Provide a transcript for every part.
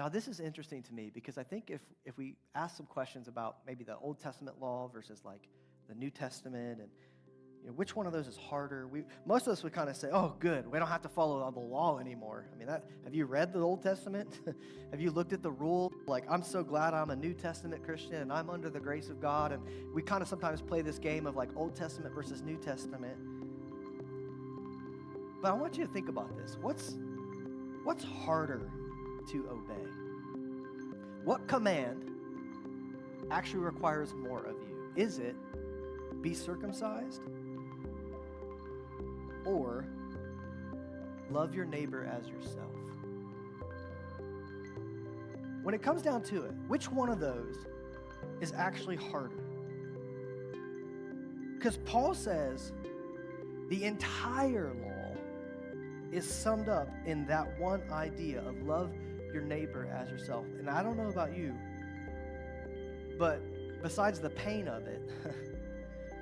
Now, this is interesting to me because I think if we ask some questions about maybe the Old Testament law versus like the New Testament and which one of those is harder, most of us would kind of say, oh, good, we don't have to follow the law anymore. I mean, have you read the Old Testament? Have you looked at the rule? Like, I'm so glad I'm a New Testament Christian and I'm under the grace of God. And we kind of sometimes play this game of like Old Testament versus New Testament. But I want you to think about this. What's harder to obey? What command actually requires more of you? Is it be circumcised or love your neighbor as yourself? When it comes down to it, which one of those is actually harder? Because Paul says the entire law is summed up in that one idea of love your neighbor as yourself. And I don't know about you, but besides the pain of it,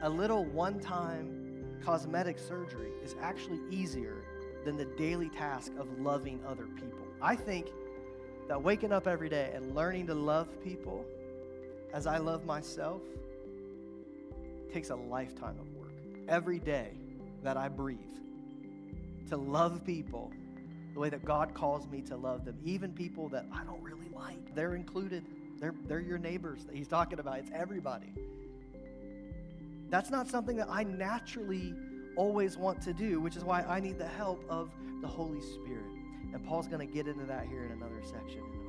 a little one-time cosmetic surgery is actually easier than the daily task of loving other people. I think that waking up every day and learning to love people as I love myself takes a lifetime of work. Every day that I breathe, to love people the way that God calls me to love them, even people that I don't really like. They're included. They're your neighbors that he's talking about. It's everybody. That's not something that I naturally always want to do, which is why I need the help of the Holy Spirit. And Paul's going to get into that here in another section in a